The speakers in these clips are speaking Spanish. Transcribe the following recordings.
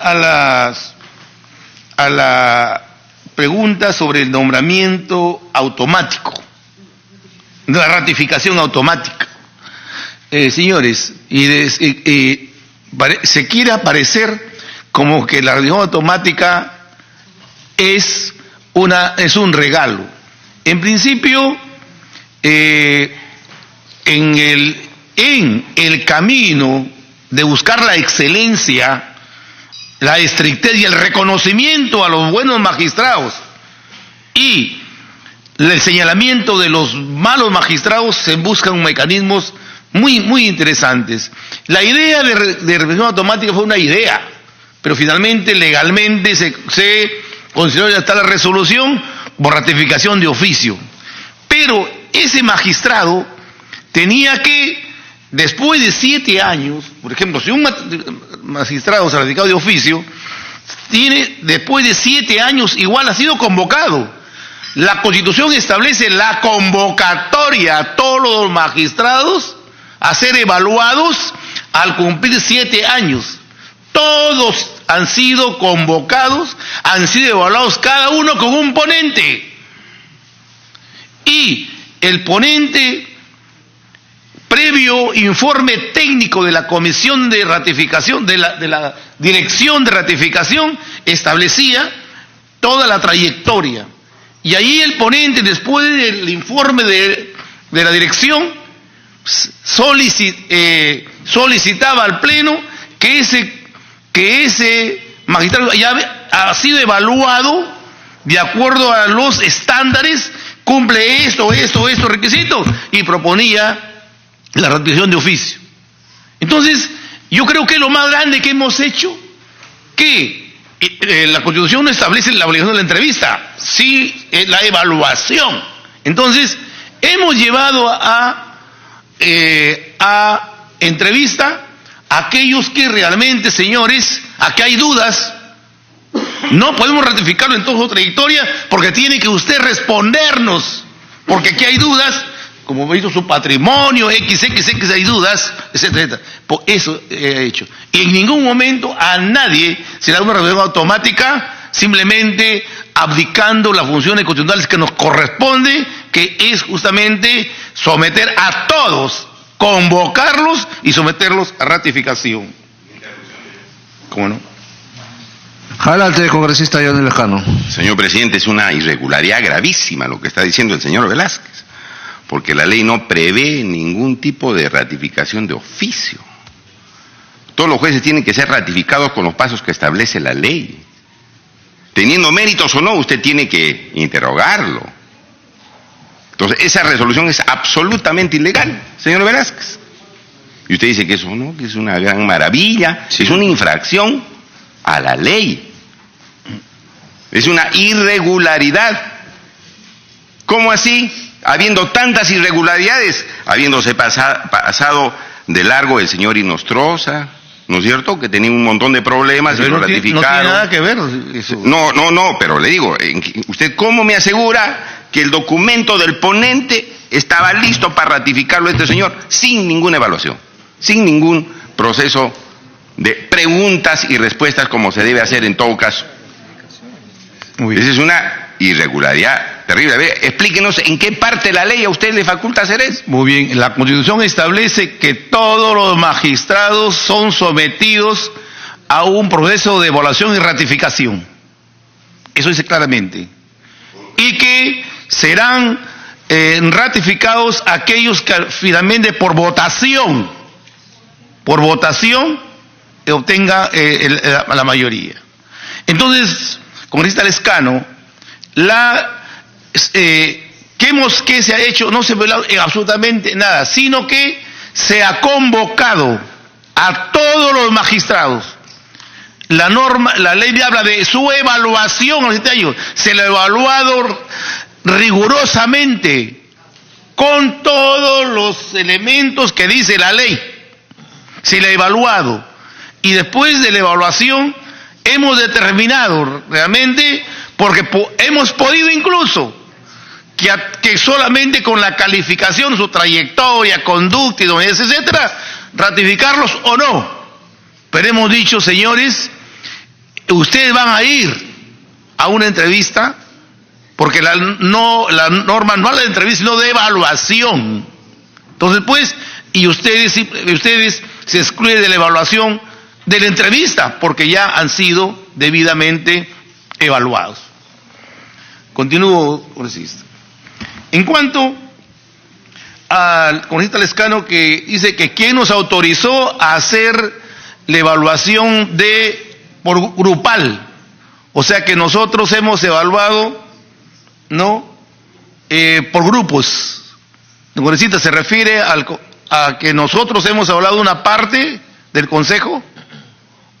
a la pregunta sobre el nombramiento automático, la ratificación automática. Señores, se quiere aparecer como que la ratificación automática es un regalo. En principio, en el camino de buscar la excelencia, la estrictez y el reconocimiento a los buenos magistrados y el señalamiento de los malos magistrados, se buscan mecanismos muy interesantes. La idea de revisión automática fue una idea, pero finalmente legalmente se consideró ya está la resolución por ratificación de oficio. Pero ese magistrado tenía que, después de 7 años, por ejemplo, si un magistrado se ha ratificado de oficio, después de 7 años igual ha sido convocado. La Constitución establece la convocatoria a todos los magistrados a ser evaluados al cumplir 7 años. Todos han sido convocados, han sido evaluados, cada uno con un ponente. Y el ponente, previo informe técnico de la Comisión de Ratificación, de la Dirección de Ratificación, establecía toda la trayectoria. Y ahí el ponente, después del informe de la dirección, solicitaba al Pleno que ese magistrado ya ha sido evaluado de acuerdo a los estándares, cumple estos requisitos, y proponía la ratificación de oficio. Entonces, yo creo que lo más grande que hemos hecho, que la Constitución no establece la obligación de la entrevista, sí la evaluación. Entonces, hemos llevado a entrevista a aquellos que realmente, señores, aquí hay dudas. No podemos ratificarlo en toda su trayectoria porque tiene que usted respondernos, porque aquí hay dudas, como he visto su patrimonio, XXX hay dudas, etcétera. Por eso he hecho. Y en ningún momento a nadie se le da una revisión automática, simplemente abdicando las funciones constitucionales que nos corresponde, que es justamente someter a todos, convocarlos y someterlos a ratificación. ¿Cómo no? Adelante, congresista Johnny Lejano. Señor presidente, es una irregularidad gravísima lo que está diciendo el señor Velázquez, porque la ley no prevé ningún tipo de ratificación de oficio. Todos los jueces tienen que ser ratificados con los pasos que establece la ley. Teniendo méritos o no, usted tiene que interrogarlo. Entonces, esa resolución es absolutamente ilegal, señor Velázquez. Y usted dice que eso no, que es una gran maravilla, sí. Es una infracción a la ley. Es una irregularidad. ¿Cómo así? Habiendo tantas irregularidades, habiéndose pasado de largo el señor Inostroza, ¿no es cierto? Que tenía un montón de problemas y lo ratificaron. No tiene nada que ver eso. No, pero le digo, ¿usted cómo me asegura que el documento del ponente estaba listo para ratificarlo este señor sin ninguna evaluación, sin ningún proceso de preguntas y respuestas como se debe hacer en todo caso? Esa es una irregularidad terrible. A ver, explíquenos en qué parte de la ley a usted le faculta hacer eso. Muy bien, la Constitución establece que todos los magistrados son sometidos a un proceso de evaluación y ratificación. Eso dice claramente. Y que serán ratificados aquellos que finalmente por votación obtenga la mayoría. Entonces, congresista Lescano, ¿qué se ha hecho? No se ve absolutamente nada, sino que se ha convocado a todos los magistrados. La ley habla de su evaluación a los 7 años. Se lo ha evaluado rigurosamente con todos los elementos que dice la ley. Se le ha evaluado. Y después de la evaluación hemos determinado realmente, porque hemos podido incluso que solamente con la calificación, su trayectoria, conducta, idoneidad, etcétera, ratificarlos o no. Pero hemos dicho, señores, ustedes van a ir a una entrevista, porque la norma no habla de entrevista, sino de evaluación. Entonces, pues, y ustedes se excluyen de la evaluación de la entrevista, porque ya han sido debidamente evaluados. Continúo, congresista. En cuanto al congresista Lescano, que dice que quién nos autorizó a hacer la evaluación por grupal, o sea que nosotros hemos evaluado, ¿no? Por grupos. El congresista se refiere a que nosotros hemos evaluado una parte del Consejo,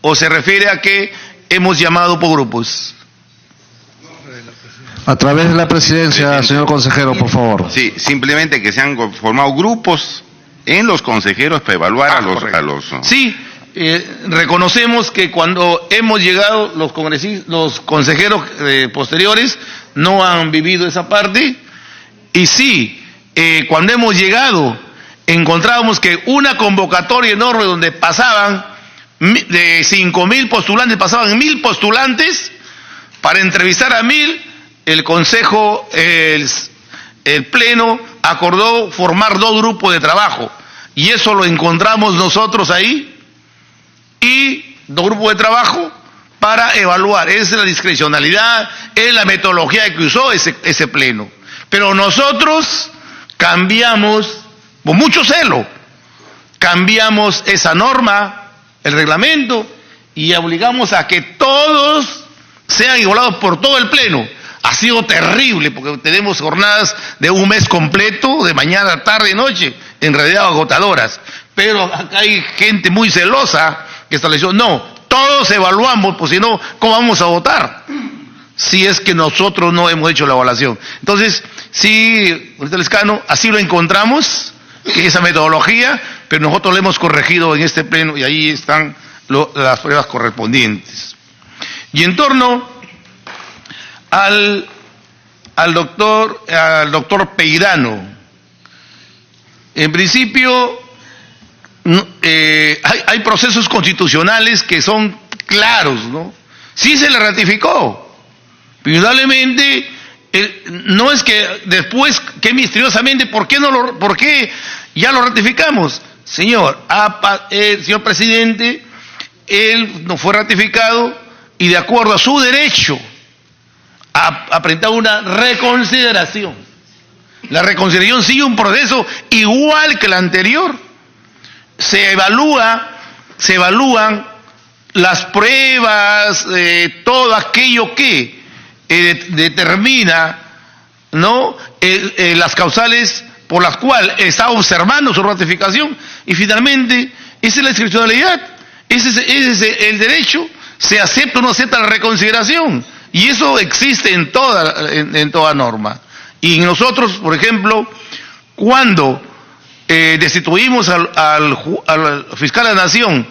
o se refiere a que hemos llamado por grupos. A través de la presidencia, señor consejero, por favor. Sí, simplemente que se han formado grupos en los consejeros para evaluar a los... Sí, reconocemos que cuando hemos llegado, los consejeros posteriores no han vivido esa parte, y sí, cuando hemos llegado, encontrábamos que una convocatoria enorme donde pasaban de 5.000 postulantes, pasaban 1.000 postulantes para entrevistar a 1.000, el Consejo, el Pleno acordó formar 2 grupos de trabajo, y eso lo encontramos nosotros ahí, y 2 grupos de trabajo para evaluar. Esa es la discrecionalidad, es la metodología que usó ese Pleno. Pero nosotros cambiamos, con mucho celo, cambiamos esa norma, el reglamento, y obligamos a que todos sean igualados por todo el Pleno. Ha sido terrible, porque tenemos jornadas de un mes completo, de mañana, tarde y noche, en realidad agotadoras. Pero acá hay gente muy celosa que estableció, no, todos evaluamos, pues si no, ¿cómo vamos a votar? Si es que nosotros no hemos hecho la evaluación. Entonces, sí, señor Lescano, así lo encontramos, que esa metodología, pero nosotros lo hemos corregido en este Pleno y ahí están las pruebas correspondientes. Y en torno al doctor Peirano, en principio hay procesos constitucionales que son claros, ¿no? Sí se le ratificó, indudablemente. No es que después, que misteriosamente, ¿por qué ya lo ratificamos? Señor presidente, él no fue ratificado y de acuerdo a su derecho a presentar una reconsideración. La reconsideración sigue un proceso igual que el anterior. Se evalúan las pruebas, todo aquello que determina, ¿no? Las causales por las cuales está observando su ratificación, y finalmente esa es la discrecionalidad, ese es el derecho, se acepta o no acepta la reconsideración, y eso existe en toda norma. Y nosotros, por ejemplo, cuando destituimos al fiscal de la Nación,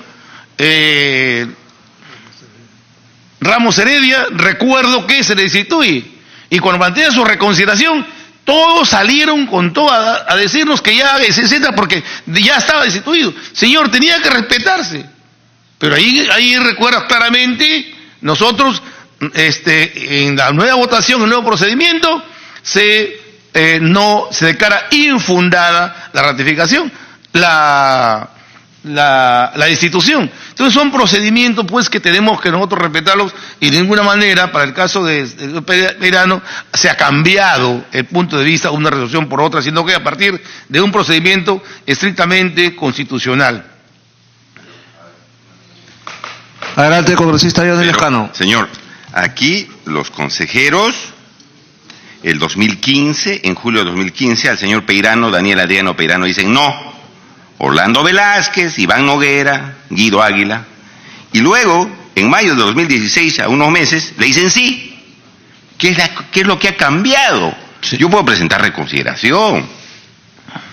Ramos Heredia, recuerdo que se le destituye, y cuando plantea su reconsideración, todos salieron con todo a decirnos que ya, etcétera, porque ya estaba destituido. Señor, tenía que respetarse. Pero ahí recuerdas claramente, nosotros, en la nueva votación, el nuevo procedimiento, no se declara infundada la ratificación, la destitución. Entonces son procedimientos, pues, que tenemos que nosotros respetarlos, y de ninguna manera, para el caso de Peirano, se ha cambiado el punto de vista, una resolución por otra, sino que a partir de un procedimiento estrictamente constitucional. Adelante, congresista Johnny Lescano. Señor, aquí los consejeros, el 2015, en julio de 2015, al señor Peirano, Daniel Adriano Peirano, dicen no. Orlando Velázquez, Iván Noguera, Guido Águila, y luego, en mayo de 2016, a unos meses, le dicen sí. ¿Qué es lo que ha cambiado? Sí. Yo puedo presentar reconsideración,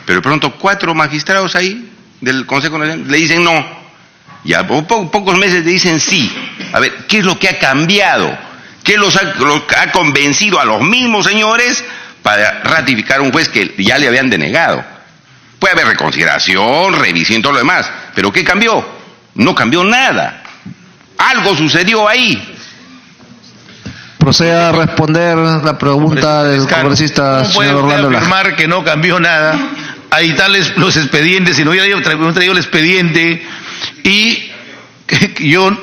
pero de pronto 4 magistrados ahí del Consejo Nacional le dicen no, y a pocos meses le dicen sí. A ver, ¿qué es lo que ha cambiado? ¿Qué los ha convencido a los mismos señores para ratificar un juez que ya le habían denegado? Puede haber reconsideración, revisión, todo lo demás, pero ¿qué cambió? No cambió nada. Algo sucedió ahí. Proceda a responder la pregunta del congresista ¿Cómo puede señor usted Orlando Velázquez? afirmar que no cambió nada? Ahí están los expedientes, si no hubiera traído el expediente y yo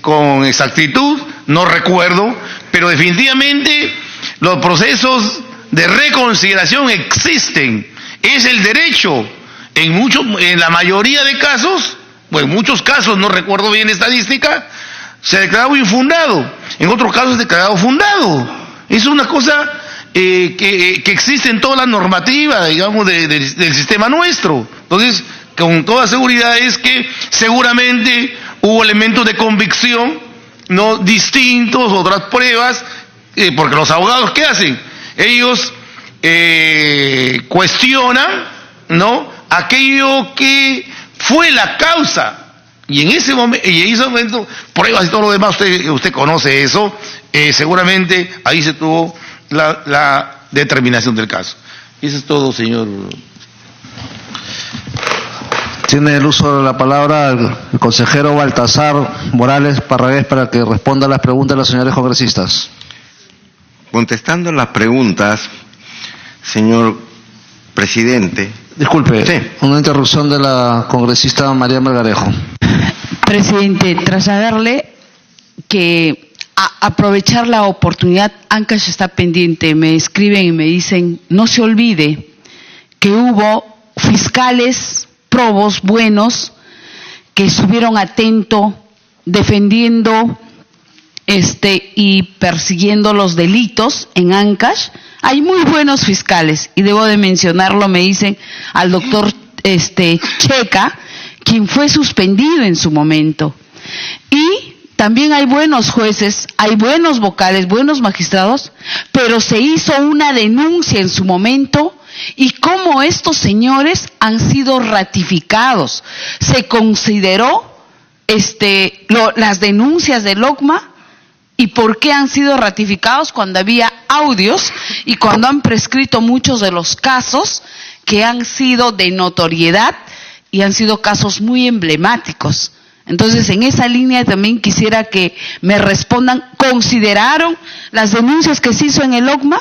con exactitud no recuerdo, pero definitivamente los procesos de reconsideración existen. Es el derecho. En la mayoría de casos, pues en muchos casos, no recuerdo bien estadística, se ha declarado infundado. En otros casos es declarado fundado. Es una cosa que existe en toda la normativa, digamos, del sistema nuestro. Entonces, con toda seguridad es que seguramente hubo elementos de convicción no distintos, otras pruebas, porque los abogados, ¿qué hacen? Ellos cuestionan, ¿no?, aquello que fue la causa, y en ese momento pruebas y todo lo demás, usted conoce eso, seguramente ahí se tuvo la determinación del caso. Eso es todo, señor. Tiene el uso de la palabra el consejero Baltasar Morales Parragués para que responda a las preguntas de los señores congresistas. Contestando las preguntas, señor presidente. Disculpe, Sí. una interrupción de la congresista María Melgarejo. Presidente, trasladarle que aprovechar la oportunidad, Ancash está pendiente, me escriben y me dicen, no se olvide que hubo fiscales probos buenos que estuvieron atentos, defendiendo y persiguiendo los delitos en Ancash. Hay muy buenos fiscales, y debo de mencionarlo, me dicen, al doctor Checa, quien fue suspendido en su momento. Y también hay buenos jueces, hay buenos vocales, buenos magistrados, pero se hizo una denuncia en su momento, y cómo estos señores han sido ratificados. Se consideró las denuncias del OCMA. ¿Y por qué han sido ratificados cuando había audios y cuando han prescrito muchos de los casos que han sido de notoriedad y han sido casos muy emblemáticos? Entonces, en esa línea también quisiera que me respondan, ¿consideraron las denuncias que se hizo en el OCMA?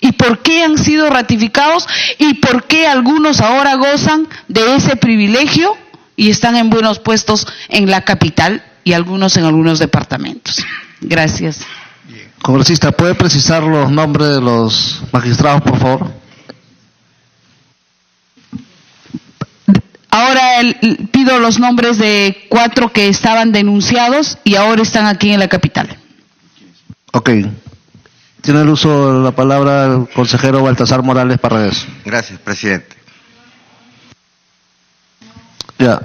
¿Y por qué han sido ratificados? ¿Y por qué algunos ahora gozan de ese privilegio y están en buenos puestos en la capital y algunos en algunos departamentos? Gracias. Congresista, ¿puede precisar los nombres de los magistrados, por favor? Ahora pido los nombres de 4 que estaban denunciados y ahora están aquí en la capital. Ok. Tiene el uso de la palabra el consejero Baltasar Morales Parragués. Gracias, presidente. Ya.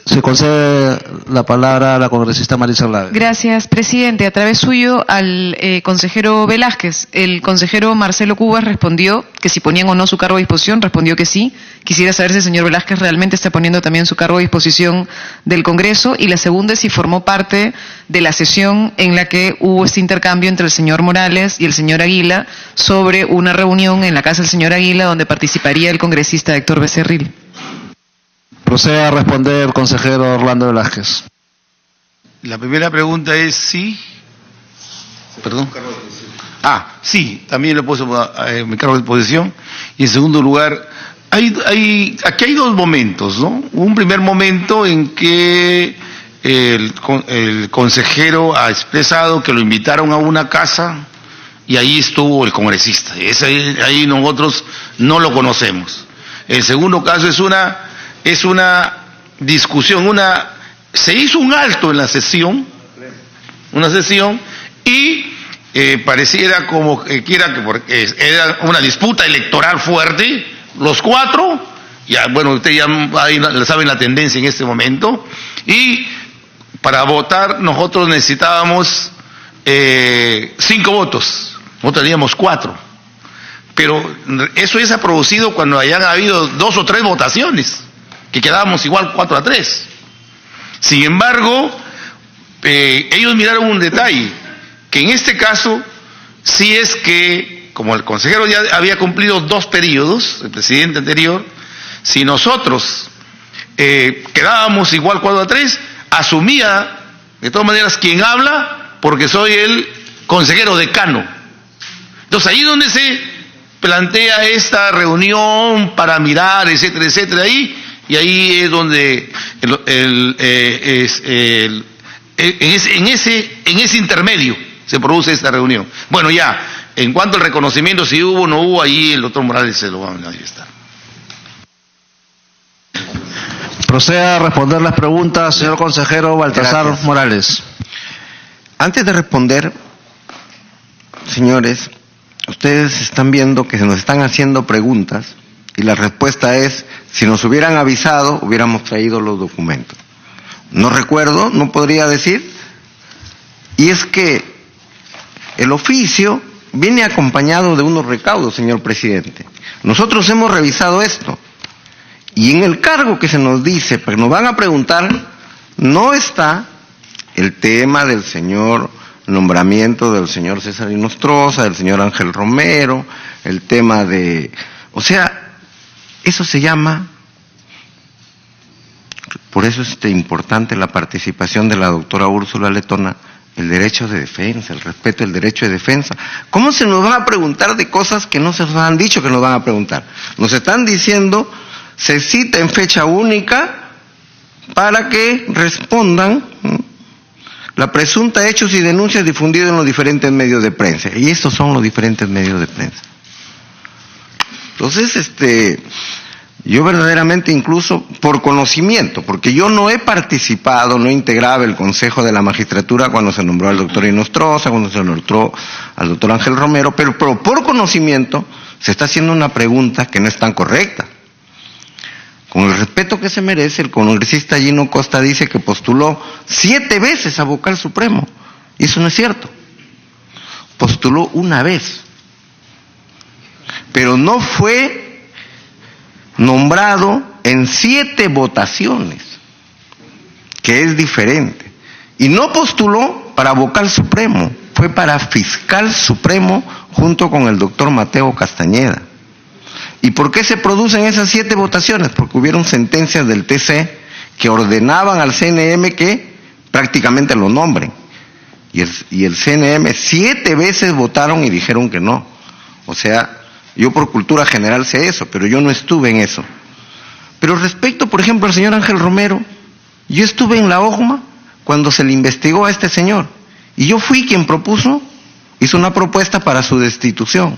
Se concede la palabra a la congresista Marisa Glave. Gracias, presidente. A través suyo al consejero Velázquez. El consejero Marcelo Cubas respondió que si ponían o no su cargo a disposición, respondió que sí. Quisiera saber si el señor Velázquez realmente está poniendo también su cargo a disposición del Congreso. Y la segunda es si formó parte de la sesión en la que hubo este intercambio entre el señor Morales y el señor Aguila sobre una reunión en la casa del señor Aguila donde participaría el congresista Héctor Becerril. Proceda a responder el consejero Orlando Velázquez. La primera pregunta es sí. Perdón. Sí, también le puso mi cargo de disposición. Y en segundo lugar, aquí hay 2 momentos, ¿no? Un primer momento en que el consejero ha expresado que lo invitaron a una casa y ahí estuvo el congresista. Ahí nosotros no lo conocemos. El segundo caso es una discusión, se hizo un alto en la sesión, y pareciera como que porque era una disputa electoral fuerte, los 4, ya bueno, usted ya saben la tendencia en este momento, y para votar nosotros necesitábamos 5 votos, nosotros teníamos 4, pero eso ya se ha producido cuando hayan habido 2 o 3 votaciones, que quedábamos igual 4-3. Sin embargo, ellos miraron un detalle, que en este caso, sí es que, como el consejero ya había cumplido 2 periodos, el presidente anterior, si nosotros quedábamos igual 4-3, asumía, de todas maneras, quien habla, porque soy el consejero decano. Entonces ahí donde se plantea esta reunión para mirar, etcétera, etcétera, y ahí es donde en ese intermedio se produce esta reunión. Bueno, ya, en cuanto al reconocimiento, si hubo o no hubo, ahí el doctor Morales se lo va a manifestar. Proceda a responder las preguntas, señor consejero Baltasar Gracias. Morales. Antes de responder, señores, ustedes están viendo que se nos están haciendo preguntas y la respuesta es, si nos hubieran avisado, hubiéramos traído los documentos. No recuerdo, no podría decir, y es que el oficio viene acompañado de unos recaudos, señor presidente. Nosotros hemos revisado esto, y en el cargo que se nos dice, pero nos van a preguntar, no está el tema del señor nombramiento del señor César Inostroza, del señor Ángel Romero, el tema de... O sea, eso se llama... Por eso es importante la participación de la doctora Úrsula Letona, el derecho de defensa, el respeto del derecho de defensa. ¿Cómo se nos van a preguntar de cosas que no se nos han dicho que nos van a preguntar? Nos están diciendo, se cita en fecha única para que respondan la presunta hechos y denuncias difundidos en los diferentes medios de prensa. Y estos son los diferentes medios de prensa. Entonces, yo verdaderamente, incluso por conocimiento, porque yo no he participado, no integraba el Consejo de la Magistratura cuando se nombró al doctor Inostroza, cuando se nombró al doctor Ángel Romero, pero por conocimiento se está haciendo una pregunta que no es tan correcta. Con el respeto que se merece, el congresista Gino Costa dice que postuló 7 veces a Vocal Supremo, y eso no es cierto. Postuló una vez, pero no fue nombrado en 7 votaciones, que es diferente. Y no postuló para Vocal Supremo, fue para Fiscal Supremo junto con el doctor Mateo Castañeda. ¿Y por qué se producen esas 7 votaciones? Porque hubieron sentencias del TC que ordenaban al CNM que prácticamente lo nombren. Y el CNM 7 veces votaron y dijeron que no. O sea, yo por cultura general sé eso, pero yo no estuve en eso. Pero respecto, por ejemplo, al señor Ángel Romero, yo estuve en la OJMA cuando se le investigó a este señor. Y yo fui quien hizo una propuesta para su destitución.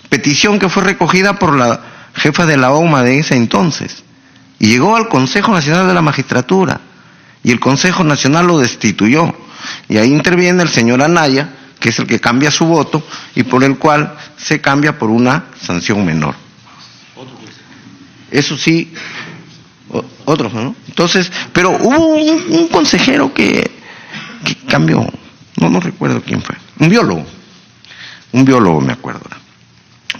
Petición que fue recogida por la jefa de la OJMA de ese entonces. Y llegó al Consejo Nacional de la Magistratura. Y el Consejo Nacional lo destituyó. Y ahí interviene el señor Anaya, que es el que cambia su voto y por el cual se cambia por una sanción menor. Eso sí, otros, ¿no? Entonces, pero hubo un consejero que cambió, no recuerdo quién fue, un biólogo me acuerdo.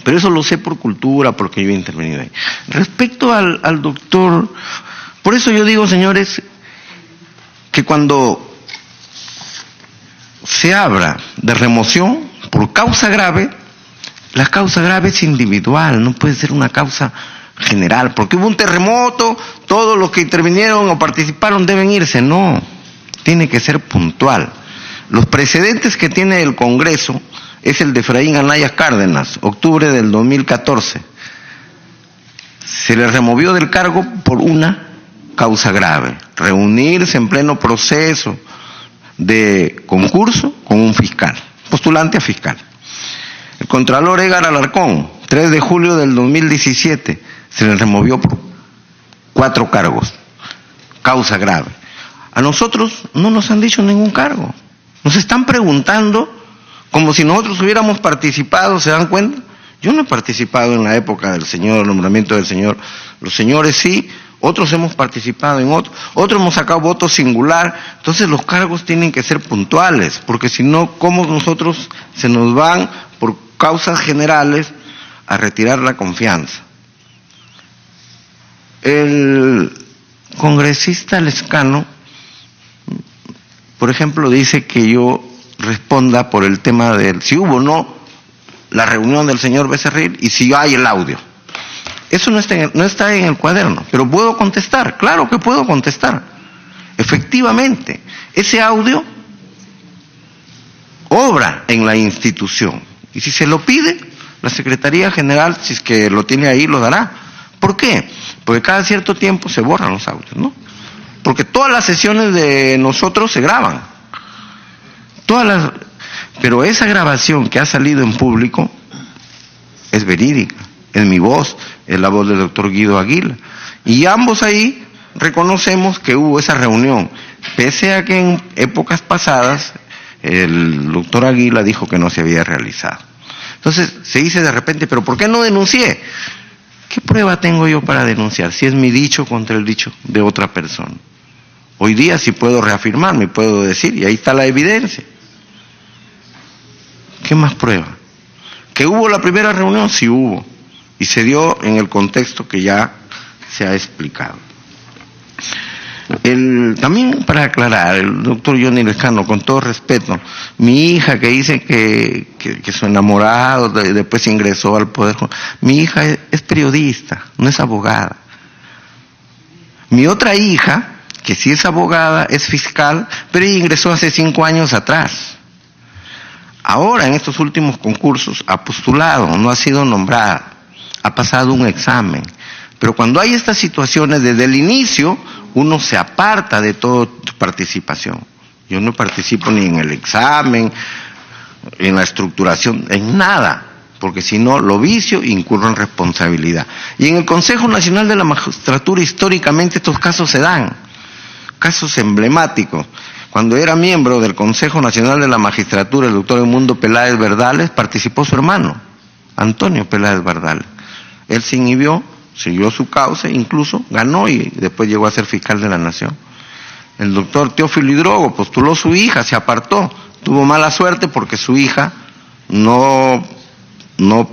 Pero eso lo sé por cultura, porque yo he intervenido ahí. Respecto al doctor, por eso yo digo, señores, que cuando se habla de remoción por causa grave, la causa grave es individual, no puede ser una causa general, porque hubo un terremoto, todos los que intervinieron o participaron deben irse, no, tiene que ser puntual. Los precedentes que tiene el Congreso es el de Efraín Anaya Cárdenas, octubre del 2014. Se le removió del cargo por una causa grave, reunirse en pleno proceso de concurso con un fiscal, postulante a fiscal. El contralor Edgar Alarcón, 3 de julio del 2017, se le removió por 4 cargos, causa grave. A nosotros no nos han dicho ningún cargo, nos están preguntando como si nosotros hubiéramos participado, ¿se dan cuenta? Yo no he participado en la época del señor, nombramiento del señor, los señores sí, otros hemos participado en otros hemos sacado voto singular. Entonces los cargos tienen que ser puntuales, porque si no, ¿cómo nosotros se nos van por causas generales a retirar la confianza? El congresista Lescano, por ejemplo, dice que yo responda por el tema de si hubo o no la reunión del señor Becerril y si hay el audio. Eso no está en el cuaderno, pero puedo contestar, claro que puedo contestar. Efectivamente, ese audio obra en la institución. Y si se lo pide, la Secretaría General, si es que lo tiene ahí, lo dará. ¿Por qué? Porque cada cierto tiempo se borran los audios, ¿no? Porque todas las sesiones de nosotros se graban. Pero esa grabación que ha salido en público es verídica, es mi voz, es la voz del doctor Guido Aguila. Y ambos ahí reconocemos que hubo esa reunión, pese a que en épocas pasadas el doctor Aguila dijo que no se había realizado. Entonces se dice de repente, ¿pero por qué no denuncié? ¿Qué prueba tengo yo para denunciar si es mi dicho contra el dicho de otra persona? Hoy día sí puedo reafirmarme, puedo decir, y ahí está la evidencia. ¿Qué más prueba? ¿Que hubo la primera reunión? Sí hubo, y se dio en el contexto que ya se ha explicado. También para aclarar, el doctor Johnny Lescano, con todo respeto, mi hija que dice que su enamorado después ingresó al poder, mi hija es periodista, no es abogada. Mi otra hija, que sí es abogada, es fiscal, pero ella ingresó hace 5 años atrás. Ahora, en estos últimos concursos, ha postulado, no ha sido nombrada, ha pasado un examen. Pero cuando hay estas situaciones, desde el inicio, uno se aparta de toda participación. Yo no participo ni en el examen, en la estructuración, en nada, porque si no, lo vicio e incurro en responsabilidad. Y en el Consejo Nacional de la Magistratura, históricamente, estos casos se dan, casos emblemáticos. Cuando era miembro del Consejo Nacional de la Magistratura, el doctor Edmundo Peláez Verdales, participó su hermano, Antonio Peláez Verdales. Él se inhibió, siguió su causa, incluso ganó y después llegó a ser fiscal de la Nación. El doctor Teófilo Hidrogo postuló su hija, se apartó, tuvo mala suerte porque su hija no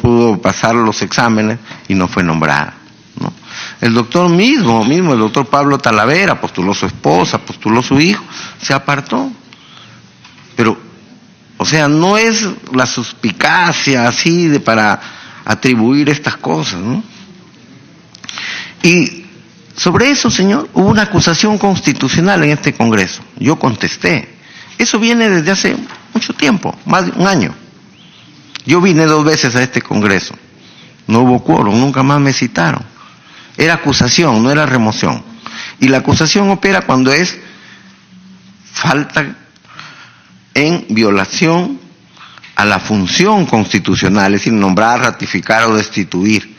pudo pasar los exámenes y no fue nombrada, ¿no? El doctor mismo, el doctor Pablo Talavera, postuló su esposa, postuló su hijo, se apartó. Pero, o sea, no es la suspicacia así para atribuir estas cosas, ¿no? Y sobre eso, señor, hubo una acusación constitucional en este Congreso. Yo contesté. Eso viene desde hace mucho tiempo, más de un año. Yo vine 2 veces a este Congreso. No hubo quórum, nunca más me citaron. Era acusación, no era remoción. Y la acusación opera cuando es falta en violación a la función constitucional, es decir, nombrar, ratificar o destituir.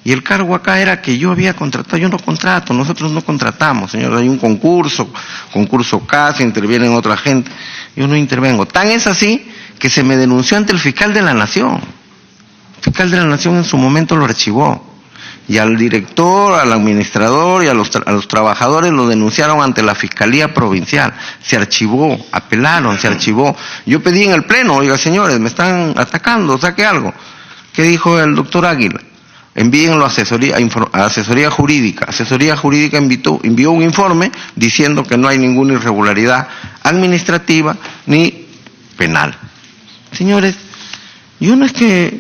Y el cargo acá era que yo había contratado, yo no contrato, nosotros no contratamos, señor, hay un concurso CAS, intervienen otra gente, yo no intervengo. Tan es así que se me denunció ante el fiscal de la Nación. El fiscal de la Nación en su momento lo archivó. Y al director, al administrador y a los trabajadores lo denunciaron ante la Fiscalía Provincial. Se archivó, apelaron, se archivó. Yo pedí en el Pleno, oiga señores, me están atacando, saque algo. ¿Qué dijo el doctor Águila? Envíenlo a asesoría jurídica. Asesoría jurídica envió un informe diciendo que no hay ninguna irregularidad administrativa ni penal. Señores, yo no es que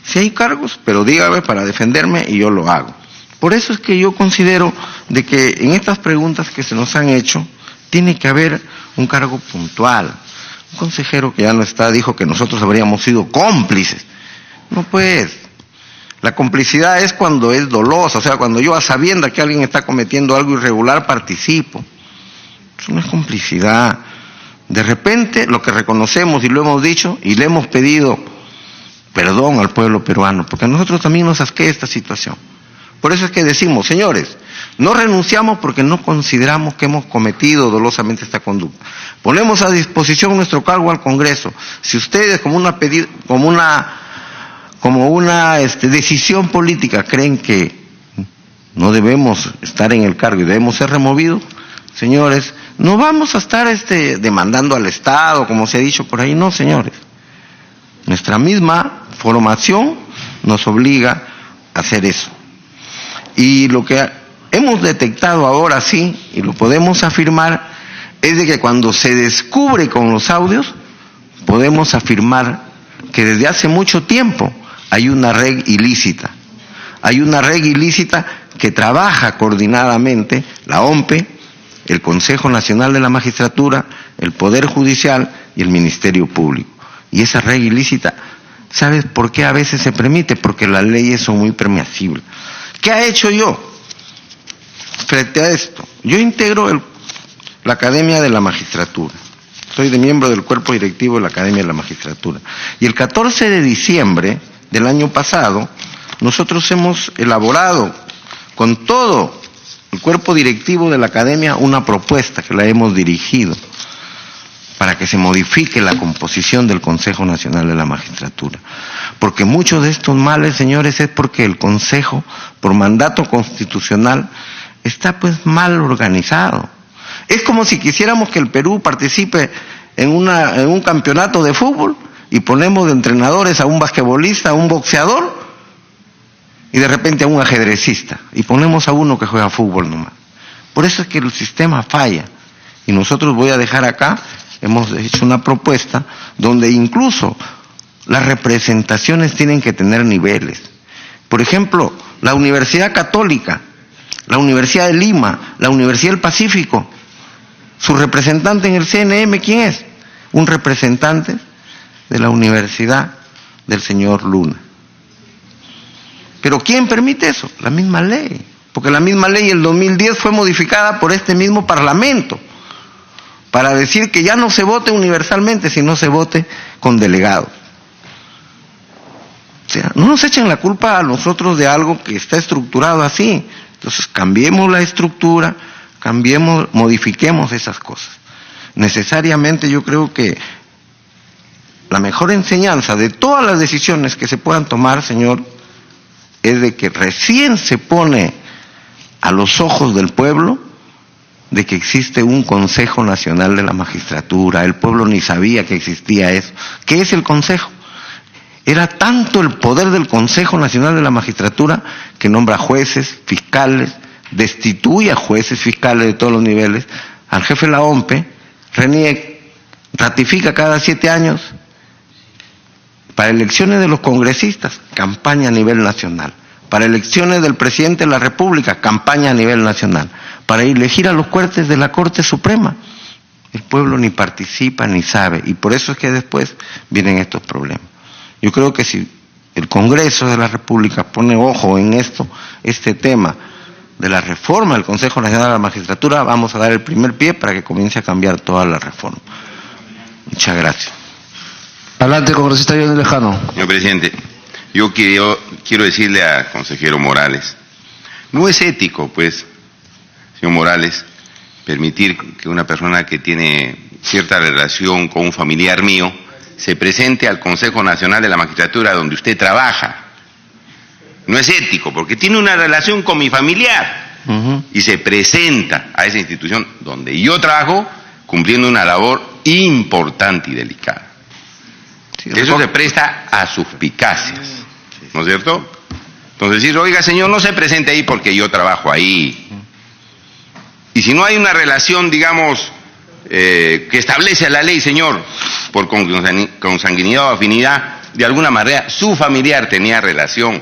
si hay cargos, pero dígame para defenderme y yo lo hago. Por eso es que yo considero de que en estas preguntas que se nos han hecho tiene que haber un cargo puntual. Un consejero que ya no está dijo que nosotros habríamos sido cómplices. No, pues. La complicidad es cuando es dolosa, o sea, cuando yo a sabiendas que alguien está cometiendo algo irregular participo. Eso no es complicidad. De repente lo que reconocemos y lo hemos dicho y le hemos pedido perdón al pueblo peruano, porque a nosotros también nos asquea esta situación. Por eso es que decimos, señores, no renunciamos porque no consideramos que hemos cometido dolosamente esta conducta. Ponemos a disposición nuestro cargo al Congreso. Si ustedes como una decisión política creen que no debemos estar en el cargo y debemos ser removidos, señores, no vamos a estar demandando al Estado, como se ha dicho por ahí, no, señores. Nuestra misma formación nos obliga a hacer eso. Y lo que hemos detectado ahora sí, y lo podemos afirmar, es de que cuando se descubre con los audios, podemos afirmar que desde hace mucho tiempo hay una red ilícita. Hay una red ilícita que trabaja coordinadamente, la OMPE, el Consejo Nacional de la Magistratura, el Poder Judicial y el Ministerio Público. Y esa regla ilícita, ¿sabes por qué a veces se permite? Porque las leyes son muy permisibles. ¿Qué ha hecho yo frente a esto? Yo integro la Academia de la Magistratura. Soy miembro del cuerpo directivo de la Academia de la Magistratura. Y el 14 de diciembre del año pasado, nosotros hemos elaborado con todo el cuerpo directivo de la Academia una propuesta que la hemos dirigido para que se modifique la composición del Consejo Nacional de la Magistratura. Porque muchos de estos males, señores, es porque el Consejo, por mandato constitucional, está pues mal organizado. Es como si quisiéramos que el Perú participe en un campeonato de fútbol y ponemos de entrenadores a un basquetbolista, a un boxeador y de repente a un ajedrecista y ponemos a uno que juega fútbol nomás. Por eso es que el sistema falla. Y nosotros, voy a dejar acá, hemos hecho una propuesta donde incluso las representaciones tienen que tener niveles. Por ejemplo, la Universidad Católica, la Universidad de Lima, la Universidad del Pacífico, su representante en el CNM, ¿quién es? Un representante de la Universidad del señor Luna. ¿Pero quién permite eso? La misma ley. Porque la misma ley en el 2010 fue modificada por este mismo Parlamento para decir que ya no se vote universalmente, sino se vote con delegados. O sea, no nos echen la culpa a nosotros de algo que está estructurado así. Entonces, cambiemos la estructura, modifiquemos esas cosas. Necesariamente yo creo que la mejor enseñanza de todas las decisiones que se puedan tomar, señor, es de que recién se pone a los ojos del pueblo de que existe un Consejo Nacional de la Magistratura. El pueblo ni sabía que existía eso. ¿Qué es el Consejo? Era tanto el poder del Consejo Nacional de la Magistratura que nombra jueces, fiscales, destituye a jueces, fiscales de todos los niveles, al jefe de la OMPE, ratifica cada 7 años. Para elecciones de los congresistas, campaña a nivel nacional. Para elecciones del presidente de la República, campaña a nivel nacional. Para elegir a los jueces de la Corte Suprema, el pueblo ni participa ni sabe, y por eso es que después vienen estos problemas. Yo creo que si el Congreso de la República pone ojo en este tema de la reforma del Consejo Nacional de la Magistratura, vamos a dar el primer pie para que comience a cambiar toda la reforma. Muchas gracias. Adelante, congresista Johnny Lejano. Señor presidente, yo quiero decirle al consejero Morales, no es ético, pues, señor Morales, permitir que una persona que tiene cierta relación con un familiar mío se presente al Consejo Nacional de la Magistratura donde usted trabaja. No es ético, porque tiene una relación con mi familiar y se presenta a esa institución donde yo trabajo cumpliendo una labor importante y delicada. Sí, eso se presta a suspicacias, ¿no es cierto? Entonces decir, oiga señor, no se presente ahí porque yo trabajo ahí. Y si no hay una relación, digamos, que establece la ley, señor, por consanguinidad o afinidad, de alguna manera su familiar tenía relación,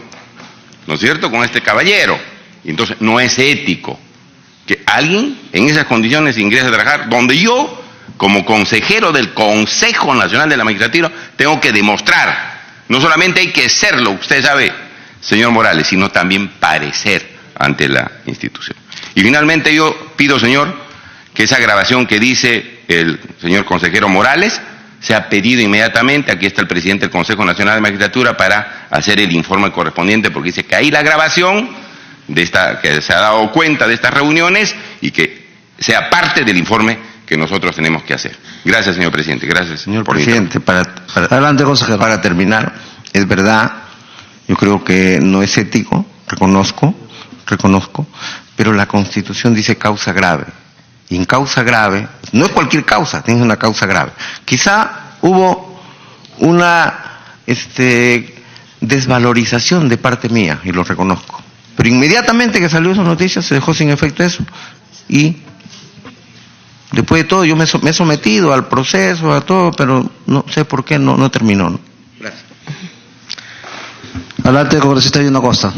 ¿no es cierto?, con este caballero. Y entonces no es ético que alguien en esas condiciones ingrese a trabajar donde yo, como consejero del Consejo Nacional de la Magistratura, tengo que demostrar, no solamente hay que serlo, usted sabe, señor Morales, sino también parecer ante la institución. Y finalmente yo pido, señor, que esa grabación que dice el señor consejero Morales sea pedido inmediatamente. Aquí está el presidente del Consejo Nacional de Magistratura para hacer el informe correspondiente, porque dice que hay la grabación de que se ha dado cuenta de estas reuniones y que sea parte del informe que nosotros tenemos que hacer. Gracias, señor presidente. Gracias, señor presidente. Adelante, consejero. Para terminar, es verdad, yo creo que no es ético, reconozco, pero la Constitución dice causa grave. Y en causa grave, no es cualquier causa, tiene una causa grave. Quizá hubo una desvalorización de parte mía, y lo reconozco. Pero inmediatamente que salió esa noticia se dejó sin efecto eso. Y después de todo yo me he sometido al proceso, a todo, pero no sé por qué no terminó, ¿no? Gracias. Adelante, congresista Gino Costa.